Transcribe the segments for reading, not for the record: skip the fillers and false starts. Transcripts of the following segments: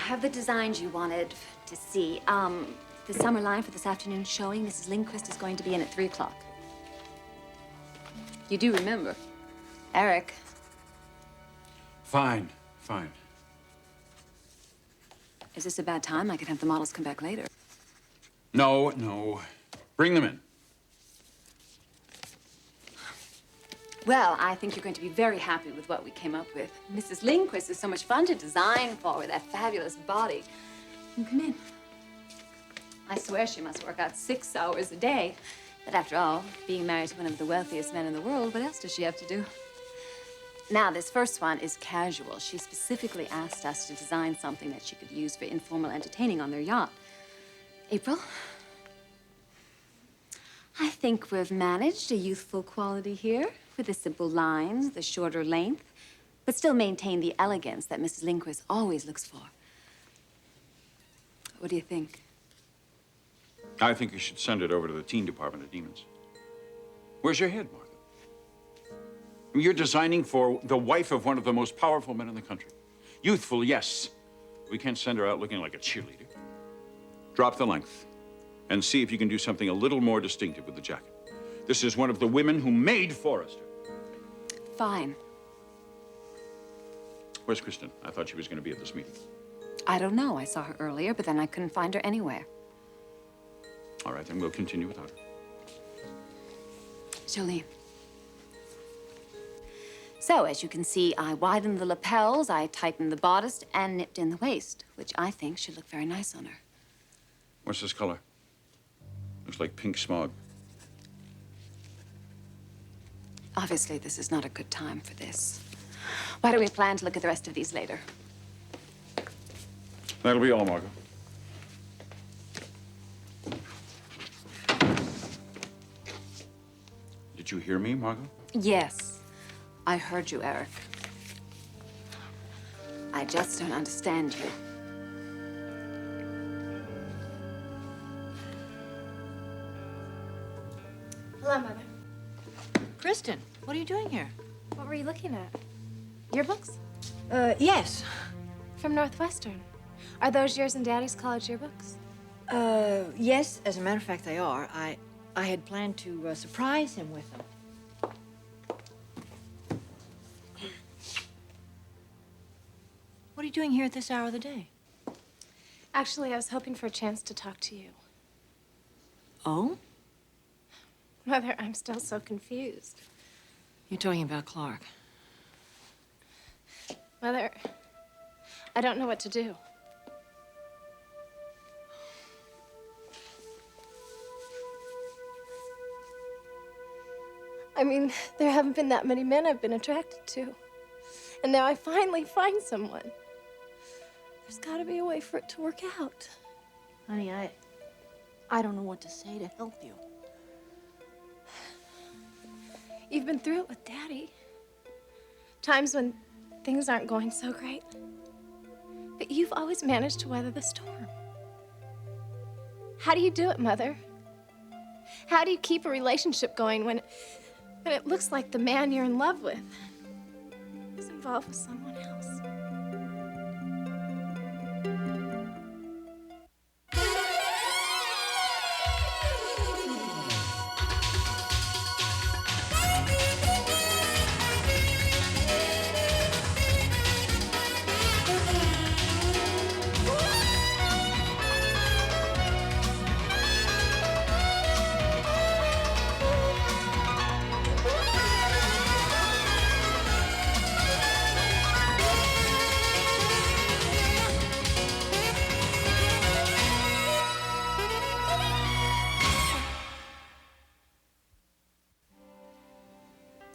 have the designs you wanted to see. The summer line for this afternoon's showing, Mrs. Lindquist is going to be in at 3 o'clock. You do remember. Eric. Fine, fine. Is this a bad time? I could have the models come back later. No, no. Bring them in. Well, I think you're going to be very happy with what we came up with. Mrs. Lindquist is so much fun to design for with that fabulous body. Come in. I swear she must work out 6 hours a day. But after all, being married to one of the wealthiest men in the world, what else does she have to do? Now, this first one is casual. She specifically asked us to design something that she could use for informal entertaining on their yacht. April? I think we've managed a youthful quality here with the simple lines, the shorter length, but still maintain the elegance that Mrs. Lindquist always looks for. What do you think? I think you should send it over to the teen department of Demons. Where's your head, Margo? You're designing for the wife of one of the most powerful men in the country. Youthful, yes. We can't send her out looking like a cheerleader. Drop the length and see if you can do something a little more distinctive with the jacket. This is one of the women who made Forrester. Fine. Where's Kristen? I thought she was going to be at this meeting. I don't know. I saw her earlier, but then I couldn't find her anywhere. All right, then we'll continue without her. Jolene. So, as you can see, I widened the lapels, I tightened the bodice, and nipped in the waist, which I think should look very nice on her. What's this color? Looks like pink smog. Obviously, this is not a good time for this. Why don't we plan to look at the rest of these later? That'll be all, Margo. Did you hear me, Margo? Yes, I heard you, Eric. I just don't understand you. Hello, Mother. Kristen, what are you doing here? What were you looking at? Yearbooks? Yes. From Northwestern. Are those yours and Daddy's college yearbooks? Yes, as a matter of fact, they are. I had planned to surprise him with them. What are you doing here at this hour of the day? Actually, I was hoping for a chance to talk to you. Oh? Mother, I'm still so confused. You're talking about Clarke. Mother, I don't know what to do. I mean, there haven't been that many men I've been attracted to. And now I finally find someone. There's got to be a way for it to work out. Honey, I don't know what to say to help you. You've been through it with Daddy. Times when things aren't going so great. But you've always managed to weather the storm. How do you do it, Mother? How do you keep a relationship going when it looks like the man you're in love with is involved with someone else?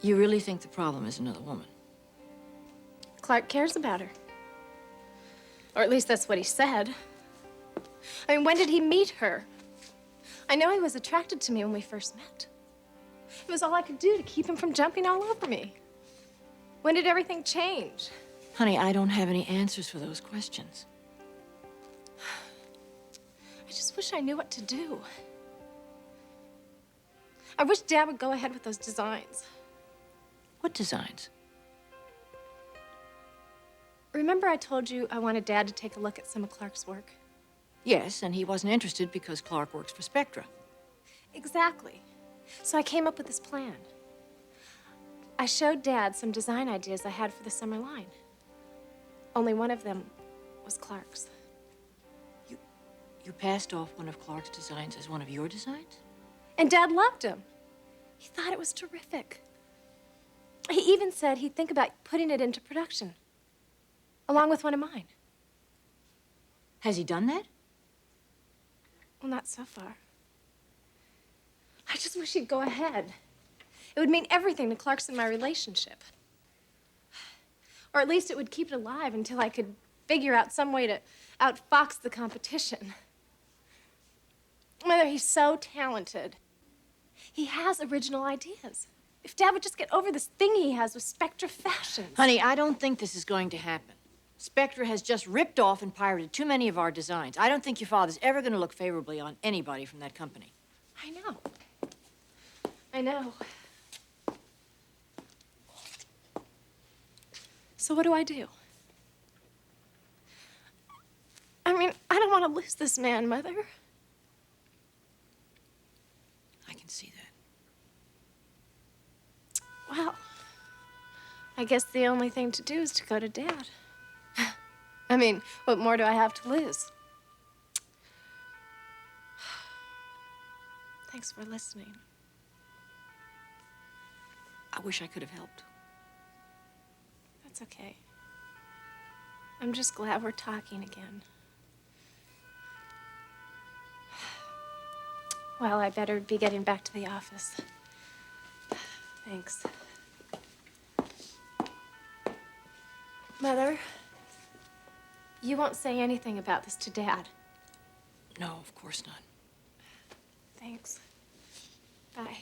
You really think the problem is another woman? Clarke cares about her. Or at least that's what he said. I mean, when did he meet her? I know he was attracted to me when we first met. It was all I could do to keep him from jumping all over me. When did everything change? Honey, I don't have any answers for those questions. I just wish I knew what to do. I wish Dad would go ahead with those designs. What designs? Remember I told you I wanted Dad to take a look at some of Clarke's work? Yes, and he wasn't interested because Clarke works for Spectra. Exactly. So I came up with this plan. I showed Dad some design ideas I had for the summer line. Only one of them was Clarke's. You passed off one of Clarke's designs as one of your designs? And Dad loved him. He thought it was terrific. He even said he'd think about putting it into production, along with one of mine. Has he done that? Well, not so far. I just wish he'd go ahead. It would mean everything to Clarke's and my relationship. Or at least it would keep it alive until I could figure out some way to outfox the competition. Mother, he's so talented. He has original ideas. If Dad would just get over this thing he has with Spectra Fashions. Honey, I don't think this is going to happen. Spectra has just ripped off and pirated too many of our designs. I don't think your father's ever going to look favorably on anybody from that company. I know. I know. So what do I do? I mean, I don't want to lose this man, Mother. I can see that. Well, I guess the only thing to do is to go to Dad. I mean, what more do I have to lose? Thanks for listening. I wish I could have helped. That's okay. I'm just glad we're talking again. Well, I better be getting back to the office. Thanks. Mother, you won't say anything about this to Dad. No, of course not. Thanks. Bye.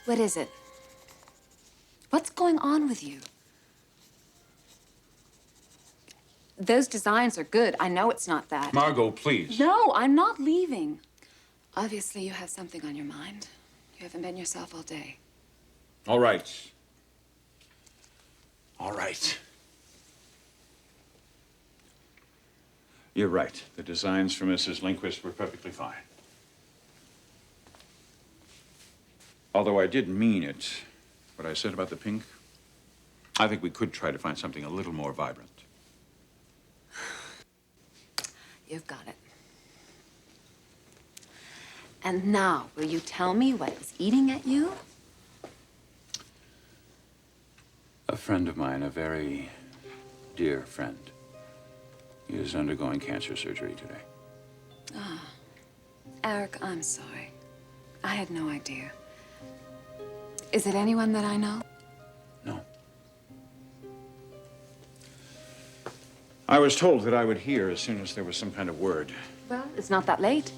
What is it? What's going on with you? Those designs are good. I know it's not that. Margo, please. No, I'm not leaving. Obviously, you have something on your mind. You haven't been yourself all day. All right. All right. You're right. The designs for Mrs. Lindquist were perfectly fine. Although I did mean it, what I said about the pink, I think we could try to find something a little more vibrant. You've got it. And now, will you tell me what is eating at you? A friend of mine, a very dear friend, he is undergoing cancer surgery today. Eric, I'm sorry. I had no idea. Is it anyone that I know? No. I was told that I would hear as soon as there was some kind of word. Well, it's not that late.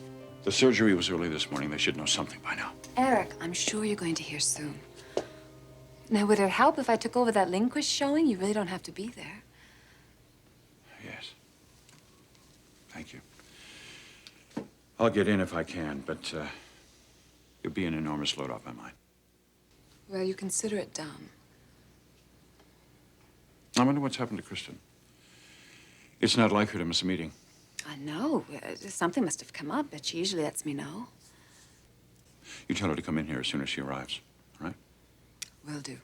The surgery was early this morning. They should know something by now. Eric, I'm sure you're going to hear soon. Now, would it help if I took over that Lindquist showing? You really don't have to be there. Yes. Thank you. I'll get in if I can, but it'd be an enormous load off my mind. Well, you consider it done. I wonder what's happened to Kristen. It's not like her to miss a meeting. I know. Something must have come up, but she usually lets me know. You tell her to come in here as soon as she arrives, all right? Will do.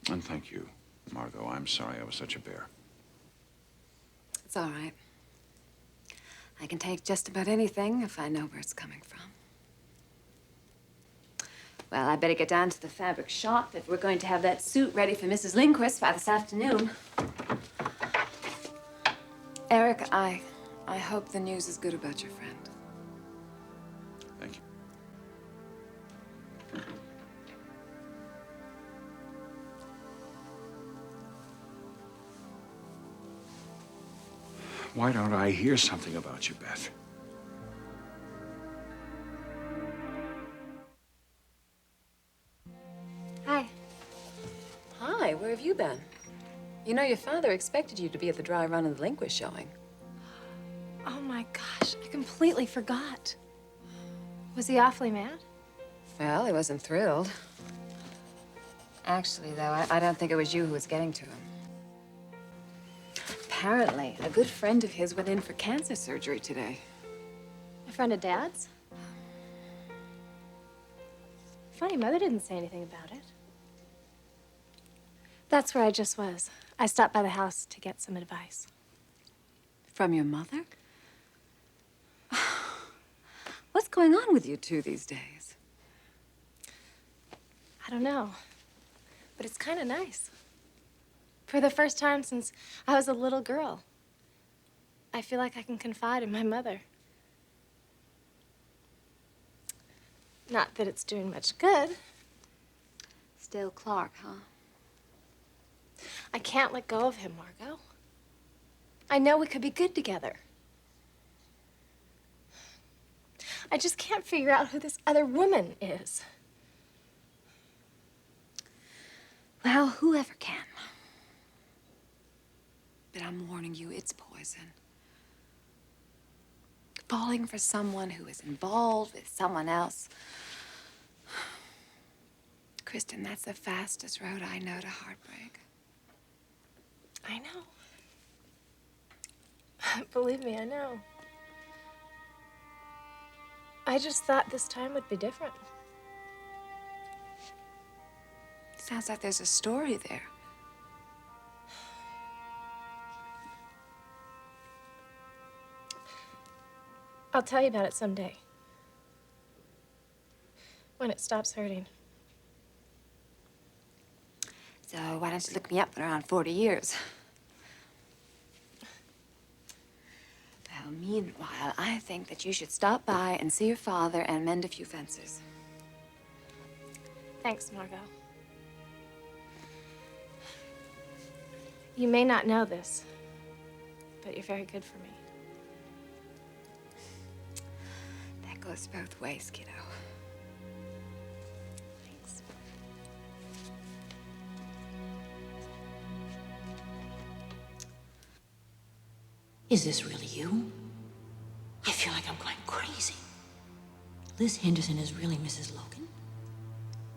And thank you, Margo. I'm sorry I was such a bear. It's all right. I can take just about anything if I know where it's coming from. Well, I better get down to the fabric shop if we're going to have that suit ready for Mrs. Lindquist by this afternoon. Eric, I hope the news is good about your friend. Thank you. Why don't I hear something about you, Beth? where have you been? You know, your father expected you to be at the dry run of the Linquist showing. Oh my gosh, I completely forgot. Was he awfully mad? Well, he wasn't thrilled. Actually, though, I don't think it was you who was getting to him. Apparently, a good friend of his went in for cancer surgery today. A friend of Dad's? Funny, Mother didn't say anything about it. That's where I just was. I stopped by the house to get some advice. From your mother? What's going on with you two these days? I don't know, but it's kind of nice. For the first time since I was a little girl, I feel like I can confide in my mother. Not that it's doing much good. Still Clarke, huh? I can't let go of him, Margo. I know we could be good together. I just can't figure out who this other woman is. Well, whoever can. But I'm warning you, it's poison. Falling for someone who is involved with someone else. Kristen, that's the fastest road I know to heartbreak. I know. Believe me, I know. I just thought this time would be different. Sounds like there's a story there. I'll tell you about it someday. When it stops hurting. So why don't you look me up in around 40 years? Well, meanwhile, I think that you should stop by and see your father and mend a few fences. Thanks, Margo. You may not know this, but you're very good for me. That goes both ways, kiddo. Thanks. Is this really you? I feel like I'm going crazy. Liz Henderson is really Mrs. Logan?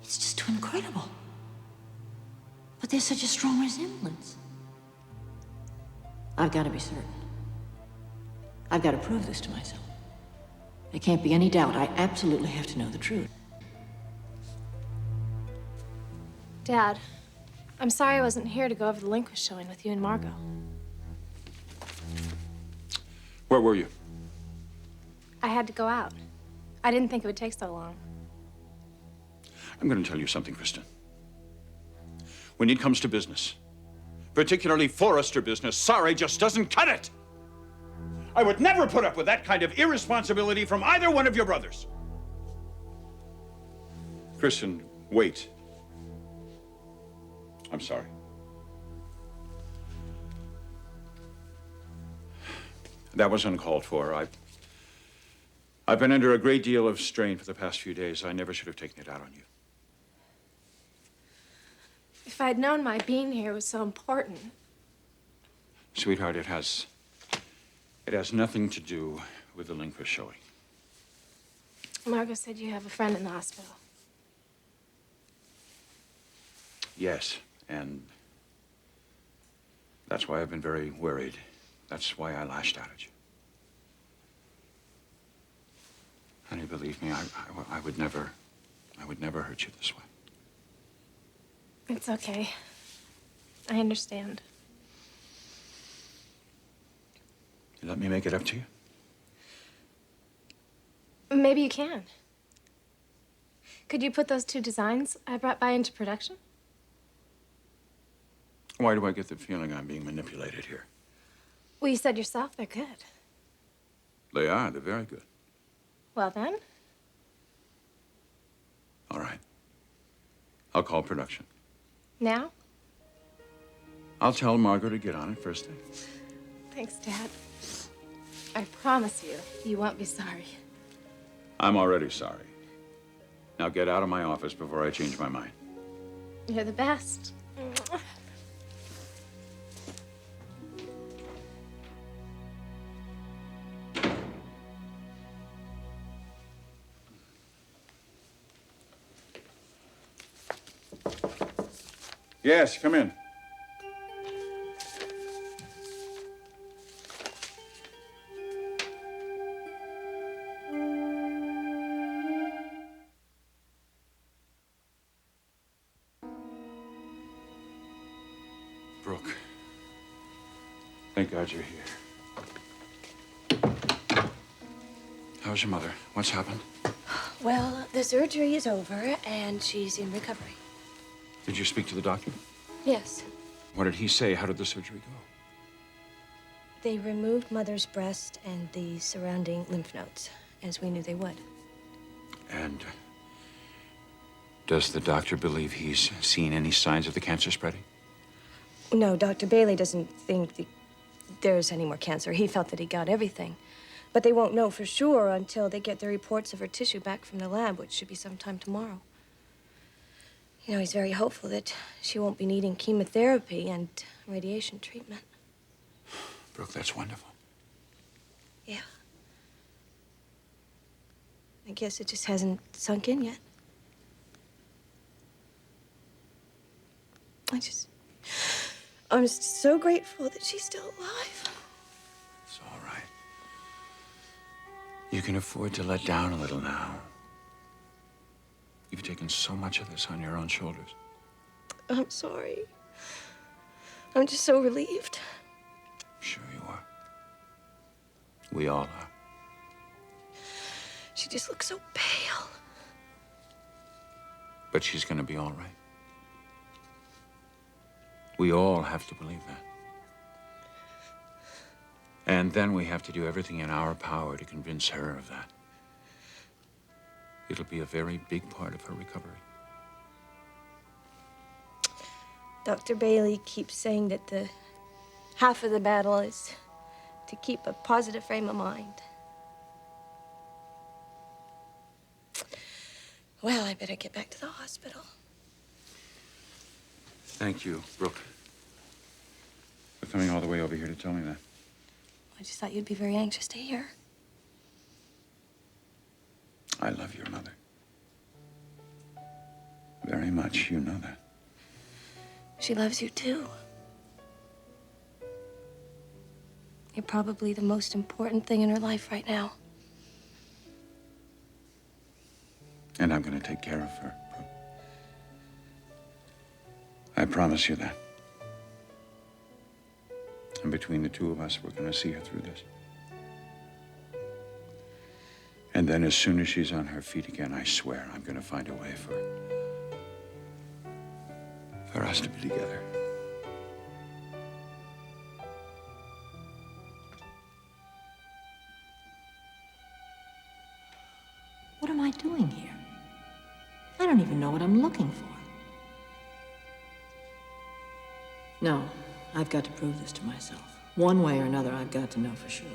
It's just too incredible. But there's such a strong resemblance. I've got to be certain. I've got to prove this to myself. There can't be any doubt. I absolutely have to know the truth. Dad, I'm sorry I wasn't here to go over the Linquist showing with you and Margo. Where were you? I had to go out. I didn't think it would take so long. I'm going to tell you something, Kristen. When it comes to business, particularly forester business, sorry just doesn't cut it. I would never put up with that kind of irresponsibility from either one of your brothers. Kristen, wait. I'm sorry. That was uncalled for. I've been under a great deal of strain for the past few days. I never should have taken it out on you. If I'd known my being here was so important. Sweetheart, it has nothing to do with the Linquist showing. Margo said you have a friend in the hospital. Yes, and that's why I've been very worried. That's why I lashed out at you. Honey, believe me, I would never hurt you this way. It's okay. I understand. You let me make it up to you? Maybe you can. Could you put those 2 designs I brought by into production? Why do I get the feeling I'm being manipulated here? Well, you said yourself they're good. They are. They're very good. Well then. All right. I'll call production. Now? I'll tell Margo to get on it first thing. Thanks, Dad. I promise you, you won't be sorry. I'm already sorry. Now get out of my office before I change my mind. You're the best. Yes, come in. Brooke, thank God you're here. How's your mother? What's happened? Well, the surgery is over, and she's in recovery. Did you speak to the doctor? Yes. What did he say? How did the surgery go? They removed Mother's breast and the surrounding lymph nodes, as we knew they would. And does the doctor believe he's seen any signs of the cancer spreading? No, Dr. Bailey doesn't think there's any more cancer. He felt that he got everything. But they won't know for sure until they get the reports of her tissue back from the lab, which should be sometime tomorrow. You know, he's very hopeful that she won't be needing chemotherapy and radiation treatment. Brooke, that's wonderful. Yeah. I guess it just hasn't sunk in yet. I'm just so grateful that she's still alive. It's all right. You can afford to let down a little now. You've taken so much of this on your own shoulders. I'm sorry. I'm just so relieved. Sure you are. We all are. She just looks so pale. But she's gonna be all right. We all have to believe that. And then we have to do everything in our power to convince her of that. It'll be a very big part of her recovery. Dr. Bailey keeps saying that the half of the battle is to keep a positive frame of mind. Well, I better get back to the hospital. Thank you, Brooke, for coming all the way over here to tell me that. I just thought you'd be very anxious to hear. I love your mother. Very much, you know that. She loves you, too. You're probably the most important thing in her life right now. And I'm gonna take care of her, Brooke. I promise you that. And between the two of us, we're gonna see her through this. And then as soon as she's on her feet again, I swear I'm gonna find a way for us to be together. What am I doing here? I don't even know what I'm looking for. No, I've got to prove this to myself. One way or another, I've got to know for sure.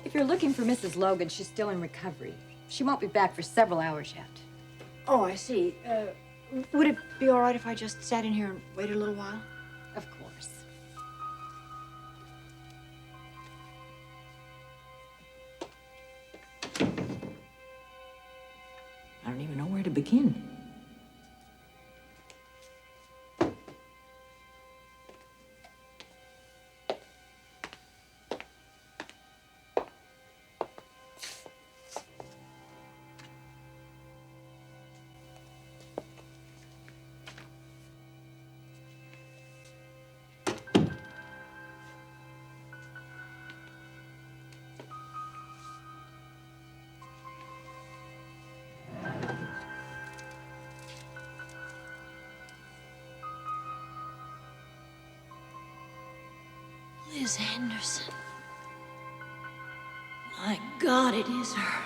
If you're looking for Mrs. Logan, she's still in recovery. She won't be back for several hours yet. Oh, I see. Would it be all right if I just sat in here and waited a little while? Of course. I don't even know where to begin. Liz Henderson. My God, it is her.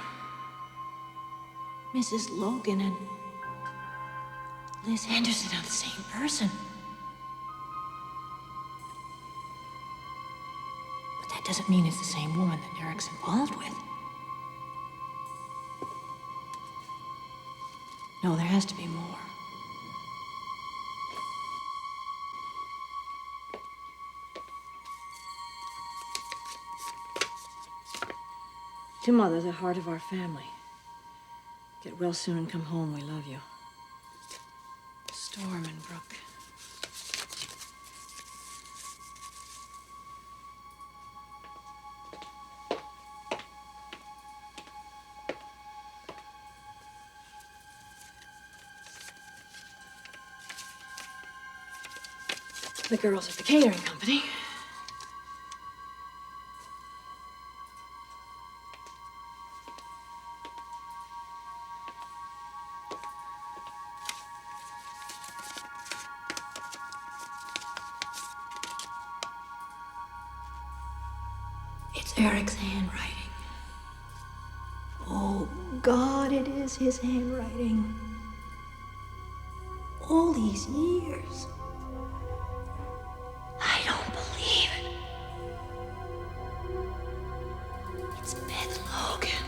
Mrs. Logan and Liz Henderson are the same person. But that doesn't mean it's the same woman that Eric's involved with. No, there has to be more. To Mother, the heart of our family. Get well soon and come home. We love you. storm in Brooke. The girls at the catering company. It's Eric's handwriting. Oh, God, it is his handwriting. All these years. I don't believe it. It's Beth Logan.